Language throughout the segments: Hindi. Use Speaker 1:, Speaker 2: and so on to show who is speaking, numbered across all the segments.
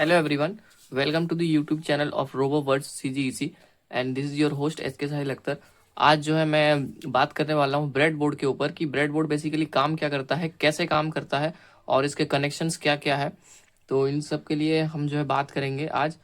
Speaker 1: Hello everyone, welcome to the YouTube channel of RoboWords CGEC and this is your host SK साहिल अख्तर। आज जो है मैं बात करने वाला हूँ ब्रेड बोर्ड के ऊपर कि ब्रेड बोर्ड बेसिकली काम क्या करता है, कैसे काम करता है और इसके कनेक्शंस क्या क्या है। तो इन सब के लिए हम जो है बात करेंगे आज,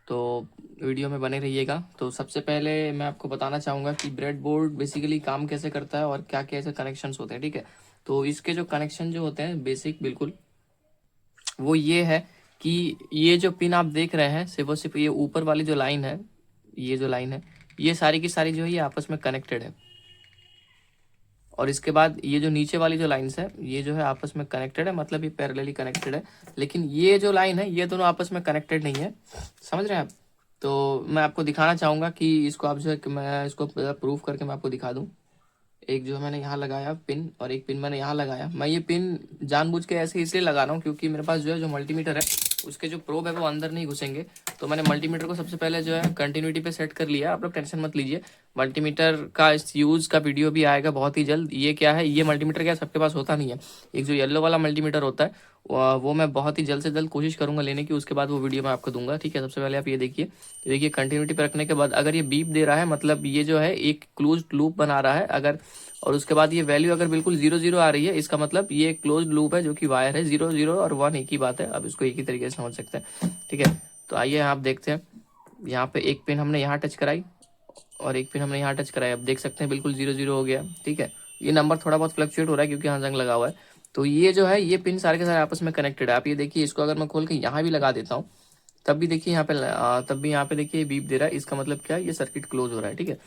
Speaker 1: तो वीडियो में बने रहिएगा। तो सबसे पहले मैं आपको बताना चाहूँगा कि ब्रेड बोर्ड बेसिकली काम कैसे करता है और क्या क्या ऐसे कनेक्शंस होते हैं। ठीक है, तो इसके जो कनेक्शन जो होते हैं बेसिक बिल्कुल वो ये है कि ये जो पिन आप देख रहे हैं सिर्फ और सिर्फ ये ऊपर वाली जो लाइन है, ये जो लाइन है ये सारी की सारी जो है ये आपस में कनेक्टेड है। और इसके बाद ये जो नीचे वाली जो लाइन्स है ये जो है आपस में कनेक्टेड है, मतलब ये पैरेलली कनेक्टेड है। लेकिन ये जो लाइन है ये दोनों आपस में कनेक्टेड नहीं है, समझ रहे हैं आप। तो मैं आपको दिखाना चाहूँगा कि इसको आप जो है कि मैं इसको प्रूफ करके मैं आपको दिखा दूँ। एक जो मैंने यहाँ लगाया पिन और एक पिन मैंने यहाँ लगाया। मैं ये पिन जानबूझ के ऐसे इसलिए लगा रहा हूँ क्योंकि मेरे पास जो है जो मल्टीमीटर है उसके जो प्रोब है वो अंदर नहीं घुसेंगे। तो मैंने मल्टीमीटर को सबसे पहले जो है कंटिन्यूटी पे सेट कर लिया। आप लोग टेंशन मत लीजिए, मल्टीमीटर का इस यूज़ का वीडियो भी आएगा बहुत ही जल्द। ये क्या है, ये मल्टीमीटर क्या सबके पास होता नहीं है। एक जो येलो वाला मल्टीमीटर होता है वो मैं बहुत ही जल्द से जल्द कोशिश करूंगा लेने की, उसके बाद वो वीडियो मैं आपको दूंगा। ठीक है, सबसे पहले आप ये देखिए कंटिन्यूटी पे रखने के बाद अगर ये बीप दे रहा है मतलब ये जो है एक क्लोज्ड लूप बना रहा है। अगर और उसके बाद ये वैल्यू अगर बिल्कुल 0 0 आ रही है इसका मतलब ये क्लोज्ड लूप है जो कि वायर है। 0 0 और 1 एक ही बात है, अब इसको एक ही तरीके से समझ सकते हैं। ठीक है, तो आइए आप देखते हैं। यहाँ पे एक पिन हमने यहाँ टच कराई और एक पिन हमने यहाँ टच कराया। अब देख सकते हैं बिल्कुल 0 0 हो गया। ठीक है, ये नंबर थोड़ा बहुत फ्लक्चुएट हो रहा है क्योंकि यहाँ जंग लगा हुआ है। तो ये जो है ये पिन सारे के सारे आपस में कनेक्टेड है। आप ये देखिए, इसको अगर मैं खोल के यहाँ भी लगा देता हूँ तब भी देखिए यहाँ पे तब भी यहाँ पे देखिए बीप दे रहा है। इसका मतलब क्या है, ये सर्किट क्लोज हो रहा है। ठीक है,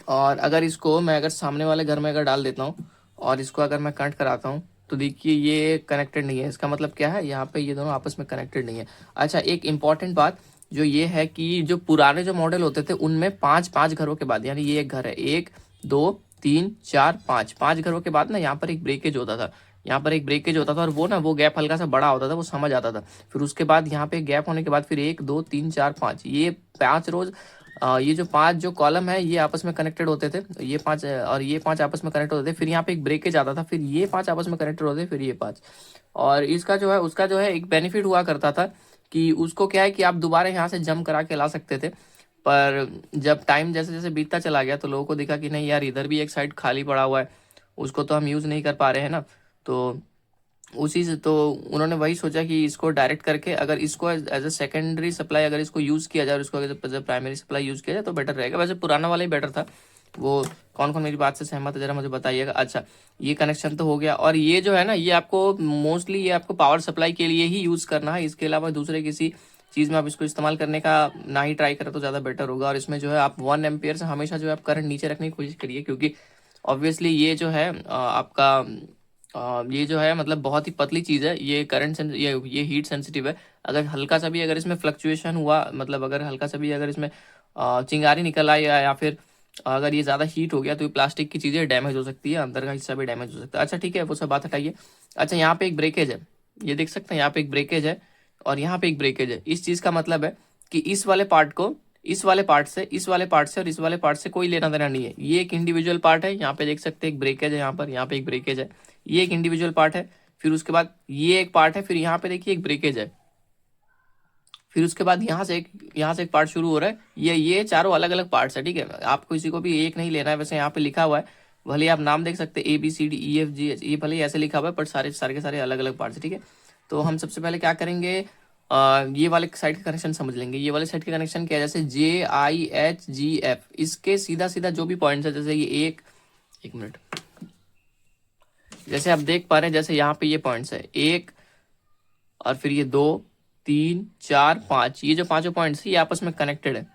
Speaker 1: और अगर इसको मैं अगर सामने वाले घर में अगर डाल देता हूँ और इसको अगर मैं कनेक्ट कराता हूँ तो देखिए ये कनेक्टेड नहीं है। इसका मतलब क्या है, यहाँ पे ये दोनों आपस में कनेक्टेड नहीं है। अच्छा, एक इम्पॉर्टेंट बात जो ये है कि जो पुराने जो मॉडल होते थे उनमें 5 5 घरों के बाद, यानी ये एक घर है, 1 2 3 4 5 घरों के बाद ना यहाँ पर एक ब्रेकेज होता था। यहाँ पर एक ब्रेकेज होता था और वो ना वो गैप हल्का सा बड़ा होता था, वो समझ आता था। फिर उसके बाद यहाँ पे गैप होने के बाद फिर 1 2 3 4 5 ये 5 रोज ये जो 5 जो कॉलम है ये आपस में कनेक्टेड होते थे। ये 5 और ये 5 आपस में कनेक्ट होते थे। फिर यहाँ पे एक ब्रेकेज आता था, फिर ये 5 आपस में कनेक्टेड होते थे, फिर ये 5। और इसका जो है उसका जो है एक बेनिफिट हुआ करता था कि उसको क्या है कि आप दोबारा यहाँ से जंप करा के ला सकते थे। पर जब टाइम जैसे जैसे बीतता चला गया तो लोगों को दिखा कि नहीं यार, इधर भी एक साइड खाली पड़ा हुआ है, उसको तो हम यूज़ नहीं कर पा रहे हैं ना। तो उसी से तो उन्होंने वही सोचा कि इसको डायरेक्ट करके अगर इसको एज अ सेकेंडरी सप्लाई अगर इसको यूज़ किया जाए और इसको as a primary supply use किया जाए तो बेटर रहेगा। वैसे पुराना वाला ही बेटर था। वो कौन कौन मेरी बात से सहमत है जरा मुझे बताइएगा। अच्छा, ये कनेक्शन तो हो गया और ये जो है ना ये आपको मोस्टली ये आपको पावर सप्लाई के लिए ही यूज़ करना है। इसके अलावा दूसरे किसी चीज़ में आप इसको इस्तेमाल करने का ना ही ट्राई करें तो ज़्यादा बेटर होगा। और इसमें जो है आप 1 एम्पियर से हमेशा जो है आप करंट नीचे रखने की कोशिश करिए, क्योंकि ऑब्वियसली ये जो है आपका ये जो है मतलब बहुत ही पतली चीज़ है। ये करंट ये हीट सेंसिटिव है। अगर हल्का सा भी अगर इसमें फ्लक्चुएशन हुआ, मतलब अगर हल्का सा भी अगर इसमें चिंगारी निकल आई या फिर अगर ये ज़्यादा हीट हो गया तो ये प्लास्टिक की चीज़ें डैमेज हो सकती है, अंदर का हिस्सा भी डैमेज हो सकता है। अच्छा ठीक है, वो सब बात हटाइए। अच्छा, यहाँ पे एक ब्रेकेज है, ये देख सकते हैं यहाँ पे एक ब्रेकेज है और यहाँ पे एक ब्रेकेज है। इस चीज़ का मतलब है कि इस वाले पार्ट को इस वाले पार्ट से, इस वाले पार्ट से और इस वाले पार्ट से कोई लेना देना नहीं है। ये एक इंडिविजुअल पार्ट है। यहाँ पे देख सकते हैं एक ब्रेकेज है, यहाँ पे एक ब्रेकेज है। ये एक इंडिविजुअल पार्ट है। फिर उसके बाद ये एक पार्ट है, फिर यहाँ पे देखिए एक ब्रेकेज है। फिर उसके बाद यहाँ से एक पार्ट शुरू हो रहा है। ये चारों अलग अलग पार्ट्स है। ठीक है, आपको किसी को भी एक नहीं लेना है। वैसे यहाँ पे लिखा हुआ है, भले आप नाम देख सकते हैं ABCDEFG, ये भले ही ऐसे लिखा हुआ है पर सारे सारे के सारे अलग अलग पार्ट्स है। ठीक है, तो हम सबसे पहले क्या करेंगे, ये वाले साइड का कनेक्शन समझ लेंगे। ये वाले साइड का कनेक्शन क्या है, जैसे JIHGF, इसके सीधा सीधा जो भी पॉइंट्स है, जैसे ये एक मिनट, जैसे आप देख पा रहे हैं जैसे यहाँ पे ये पॉइंट्स है, एक और फिर ये 2 3 4 5, ये जो पांचों पॉइंट्स है ये आपस में कनेक्टेड है।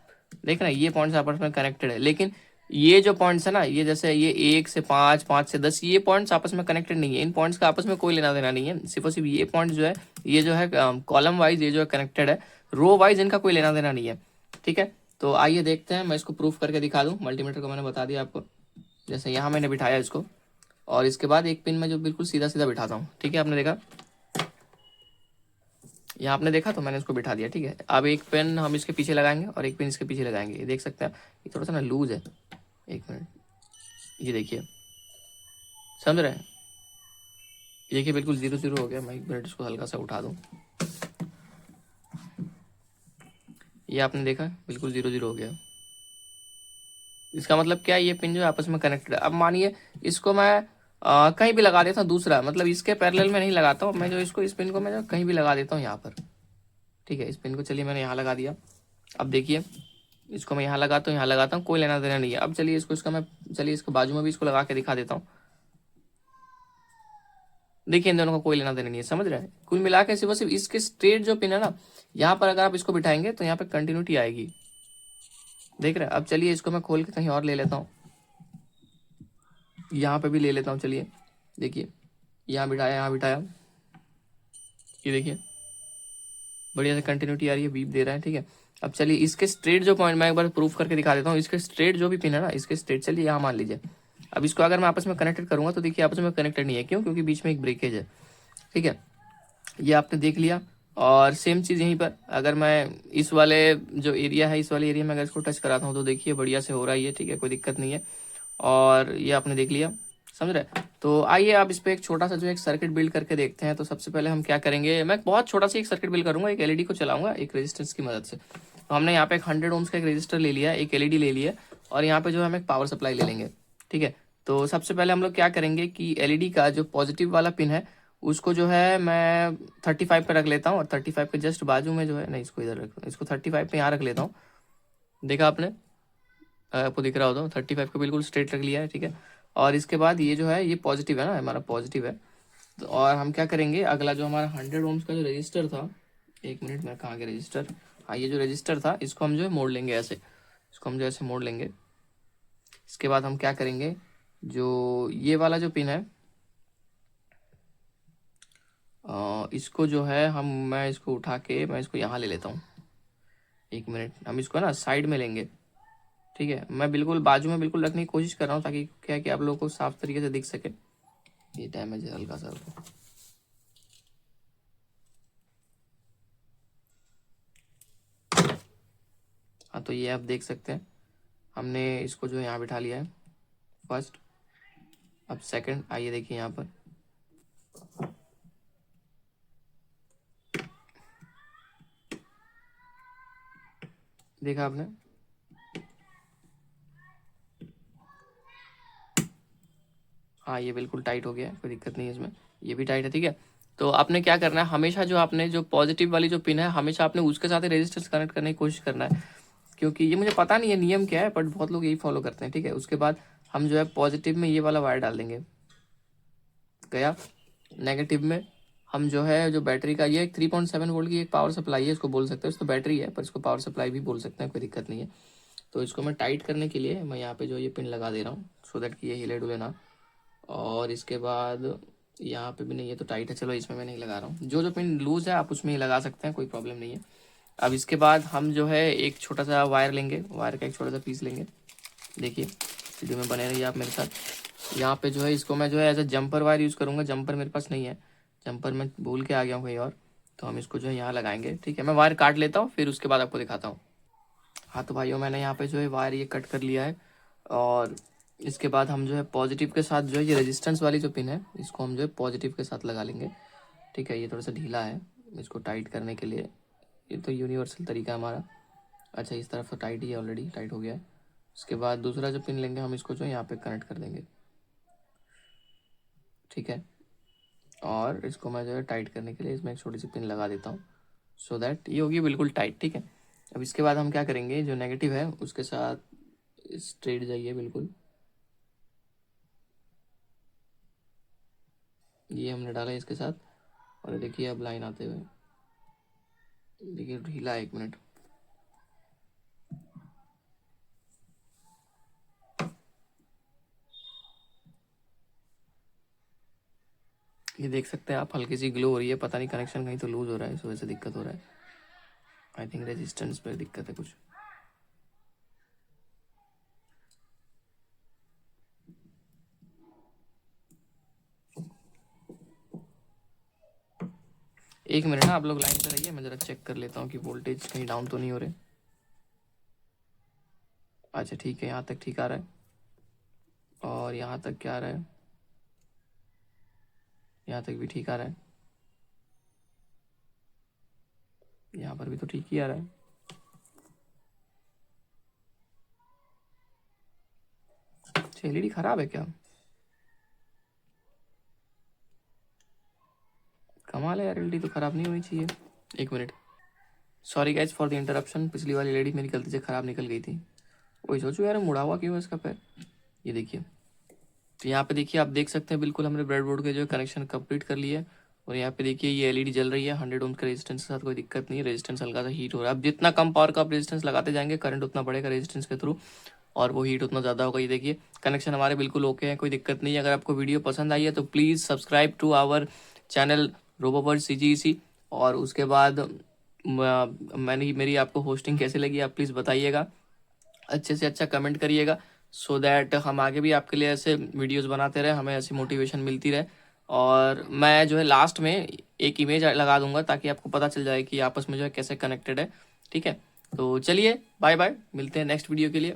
Speaker 1: देख रहे हैं, ये पॉइंट्स आपस में कनेक्टेड है। लेकिन ये जो पॉइंट्स है ना, ये जैसे ये 1 से 5, 5 से 10, ये पॉइंट्स आपस में कनेक्टेड नहीं है। इन पॉइंट्स का आपस में कोई लेना देना नहीं है। सिर्फ और सिर्फ ये पॉइंट जो है ये जो है कॉलम वाइज ये जो है कनेक्टेड है, रो वाइज इनका कोई लेना देना नहीं है। ठीक है, तो आइए देखते हैं, मैं इसको प्रूफ करके दिखा दूं। मल्टीमीटर को मैंने बता दिया आपको, जैसे यहाँ मैंने बिठाया इसको और इसके बाद एक पिन में जो बिल्कुल सीधा सीधा बिठाता हूँ। ठीक है, आपने देखा, यहाँ आपने देखा तो मैंने इसको बिठा दिया। ठीक है, अब एक पेन हम इसके पीछे लगाएंगे और एक पेन इसके पीछे लगाएंगे। ये देख सकते हैं ये थोड़ा सा ना लूज है। एक मिनट, ये देखिए, समझ रहे हैं, ये देखिए बिल्कुल 0 0 हो गया। मैं एक मिनट इसको हल्का सा उठा दूँ। ये आपने देखा बिल्कुल 0 0 हो गया। इसका मतलब क्या है, ये पिन जो है आपस में कनेक्टेड है। अब मानिए इसको मैं कहीं भी लगा देता हूँ, दूसरा मतलब इसके पैरेलल में नहीं लगाता हूँ मैं, जो इसको इस पिन को मैं जो कहीं भी लगा देता हूँ यहाँ पर। ठीक है, इस पिन को चलिए मैंने यहाँ लगा दिया। अब देखिए इसको मैं यहाँ लगाता हूँ, यहाँ लगाता हूँ, कोई लेना देना नहीं है। अब चलिए इसको इसका मैं, चलिए इसके बाजू में भी इसको लगा के दिखा देता हूँ। देखिए इन दोनों का कोई लेना देना नहीं है, समझ रहे हैं। कुल मिला के सिर्फ सिर्फ इसके स्ट्रेट जो पिन है ना, यहाँ पर अगर आप इसको बिठाएंगे तो यहाँ पे कंटिन्यूटी आएगी, देख रहे हैं। अब चलिए इसको मैं खोल के कहीं और ले लेता हूँ, यहाँ पे भी ले लेता हूँ। चलिए देखिए, यहाँ बिठाया, यहाँ बिठाया, ये देखिए बढ़िया से कंटिन्यूटी आ रही है, बीप दे रहा है। ठीक है, अब चलिए इसके स्ट्रेट जो पॉइंट, मैं एक बार प्रूफ करके दिखा देता हूँ। इसके स्ट्रेट जो भी पिन है ना, इसके स्ट्रेट, चलिए यहाँ मान लीजिए। अब इसको अगर मैं आपस में कनेक्टेड करूंगा तो देखिए आपस में कनेक्टेड नहीं है, क्यों? क्योंकि बीच में एक ब्रेकेज है। ठीक है, ये आपने देख लिया। और सेम चीज़ यहीं पर, अगर मैं इस वाले जो एरिया है, इस वाले एरिया में अगर इसको टच कराता हूँ तो देखिए बढ़िया से हो रहा है ये। ठीक है, कोई दिक्कत नहीं है। और ये आपने देख लिया, समझ रहे। तो आइए आप इस पे एक छोटा सा जो एक सर्किट बिल्ड करके देखते हैं। तो सबसे पहले हम क्या करेंगे, मैं बहुत छोटा सा एक सर्किट बिल्ड करूंगा, एक एलईडी को चलाऊंगा एक रेजिस्टेंस की मदद से। तो हमने यहाँ पे एक 100 ओम्स का एक रेजिस्टर ले लिया, एक एलईडी ले लिया, और यहाँ पे जो हम एक पावर सप्लाई ले लेंगे। ठीक है, तो सबसे पहले हम लोग क्या करेंगे कि एलईडी का जो पॉजिटिव वाला पिन है उसको जो है मैं 35 पे रख लेता हूँ, और 35 के जस्ट बाजू में जो है, नहीं इसको इधर रख, इसको 35 पे यहाँ रख लेता हूँ। देखा आपने, आपको दिख रहा हो तो 35 को बिल्कुल स्ट्रेट रख लिया है। ठीक है, और इसके बाद ये जो है ये पॉजिटिव है ना, हमारा पॉजिटिव है। तो और हम क्या करेंगे, अगला जो हमारा 100 ओम्स का जो रजिस्टर था, एक मिनट में कहाँ गया रजिस्टर, हाँ ये जो रजिस्टर था इसको हम जो है मोड़ लेंगे ऐसे, इसको हम जो ऐसे मोड़ लेंगे। इसके बाद हम क्या करेंगे, जो ये वाला जो पिन है इसको जो है मैं इसको उठा के मैं इसको यहाँ ले लेता हूँ। एक मिनट, हम इसको ना साइड में लेंगे। ठीक है, मैं बिल्कुल बाजू में बिल्कुल रखने की कोशिश कर रहा हूँ, ताकि क्या है कि आप लोगों को साफ तरीके से दिख सके। ये डैमेज है हल्का सा। हाँ, तो ये आप देख सकते हैं, हमने इसको जो है यहाँ बिठा लिया है फर्स्ट। अब सेकंड, आइए देखिए यहाँ पर, देखा आपने, हाँ ये बिल्कुल टाइट हो गया है, कोई दिक्कत नहीं है इसमें, ये भी टाइट है। ठीक है, तो आपने क्या करना है, हमेशा जो आपने जो पॉजिटिव वाली जो पिन है, हमेशा आपने उसके साथ ही रेजिस्टेंस कनेक्ट करने की कोशिश करना है। क्योंकि ये मुझे पता नहीं है नियम क्या है, बट बहुत लोग यही फॉलो करते हैं। ठीक है, उसके बाद हम जो है पॉजिटिव में ये वाला वायर डाल देंगे, गया। नेगेटिव में हम जो है, जो बैटरी का, ये 3.7 वोल्ट की एक पावर सप्लाई है, इसको बोल सकते हैं। इसको बैटरी है पर इसको पावर सप्लाई भी बोल सकते हैं, कोई दिक्कत नहीं है। तो इसको मैं टाइट करने के लिए मैं यहाँ पे जो ये पिन लगा दे रहा हूँ, सो दैट कि ये हिले डुले ना। और इसके बाद यहाँ पे भी नहीं, ये तो टाइट है, चलो इसमें मैं नहीं लगा रहा हूँ। जो जो पिन लूज है आप उसमें ही लगा सकते हैं, कोई प्रॉब्लम नहीं है। अब इसके बाद हम जो है एक छोटा सा वायर लेंगे, वायर का एक छोटा सा पीस लेंगे। देखिए वीडियो में बने रहिए आप मेरे साथ। यहाँ पे जो है इसको मैं जो है as a jumper wire use करूँगा। जंपर मेरे पास नहीं है, जंपर मैं भूल के आ गया हूँ कहीं और। तो हम इसको जो है यहाँ लगाएंगे। ठीक है, मैं वायर काट लेता हूँ, फिर उसके बाद आपको दिखाता हूँ। हाँ तो भाइयों, मैंने यहाँ पे जो है वायर ये कट कर लिया है। और इसके बाद हम जो है पॉजिटिव के साथ जो है, ये रेजिस्टेंस वाली जो पिन है इसको हम जो है पॉजिटिव के साथ लगा लेंगे। ठीक है, ये थोड़ा सा ढीला है, इसको टाइट करने के लिए ये तो यूनिवर्सल तरीका है हमारा। अच्छा, इस तरफ तो टाइट ही है, ऑलरेडी टाइट हो गया है। उसके बाद दूसरा जो पिन लेंगे हम, इसको जो है यहाँ पे कनेक्ट कर देंगे। ठीक है, और इसको मैं जो है टाइट करने के लिए इसमें एक छोटी सी पिन लगा देता हूँ, सो दैट ये होगी बिल्कुल टाइट। ठीक है, अब इसके बाद हम क्या करेंगे, जो नेगेटिव है उसके साथ स्ट्रेट जाइए बिल्कुल, ये हमने डाला है इसके साथ। और देखिए अब लाइन आते हुए, देखिए ढीला है, एक मिनट। ये देख सकते हैं आप, हल्की सी ग्लो हो रही है, पता नहीं कनेक्शन कहीं तो लूज हो रहा है, इस वजह से दिक्कत हो रहा है। आई थिंक रेजिस्टेंस पे दिक्कत है कुछ। एक मिनट ना, आप लोग लाइन पे रहिए, मैं जरा चेक कर लेता हूँ कि वोल्टेज कहीं डाउन तो नहीं हो रहे। अच्छा ठीक है, यहाँ तक ठीक आ रहा है। और यहाँ तक क्या आ रहा है, यहाँ तक भी ठीक आ रहा है, यहाँ पर भी तो ठीक ही आ रहा है। एलईडी खराब है क्या? कमाल है यार, एलईडी तो खराब नहीं होनी चाहिए। एक minute, sorry guys for the interruption. पिछली वाली एलईडी मेरी गलती से खराब निकल गई थी। वही सोचो यार, मुड़ा हुआ क्यों है इसका पैर। ये देखिए, तो यहाँ पे देखिए, आप देख सकते हैं बिल्कुल हमने ब्रेडबोर्ड के जो कनेक्शन कंप्लीट कर लिया है। और यहाँ पे देखिए ये एलईडी जल रही है 100 ओम के रेजिस्टेंस के साथ, कोई दिक्कत नहीं है। रेजिस्टेंस हल्का सा हीट हो रहा है। अब जितना कम पावर का आप रेजिस्टेंस लगाते जाएंगे, करंट उतना बढ़ेगा रेजिस्टेंस के थ्रू, और वो हीट उतना ज़्यादा होगा। ये देखिए कनेक्शन हमारे बिल्कुल ओके है, कोई दिक्कत नहीं है। अगर आपको वीडियो पसंद आई है तो please subscribe to our channel Roboverse CGEC। और उसके बाद मैंने मेरी आपको होस्टिंग कैसे लगी आप प्लीज़ बताइएगा, अच्छे से अच्छा कमेंट करिएगा, सो दैट हम आगे भी आपके लिए ऐसे वीडियोस बनाते रहे, हमें ऐसी मोटिवेशन मिलती रहे। और मैं जो है लास्ट में एक इमेज लगा दूंगा ताकि आपको पता चल जाए कि आपस में जो है कैसे कनेक्टेड है। ठीक है, तो चलिए बाय बाय, मिलते हैं नेक्स्ट वीडियो के लिए।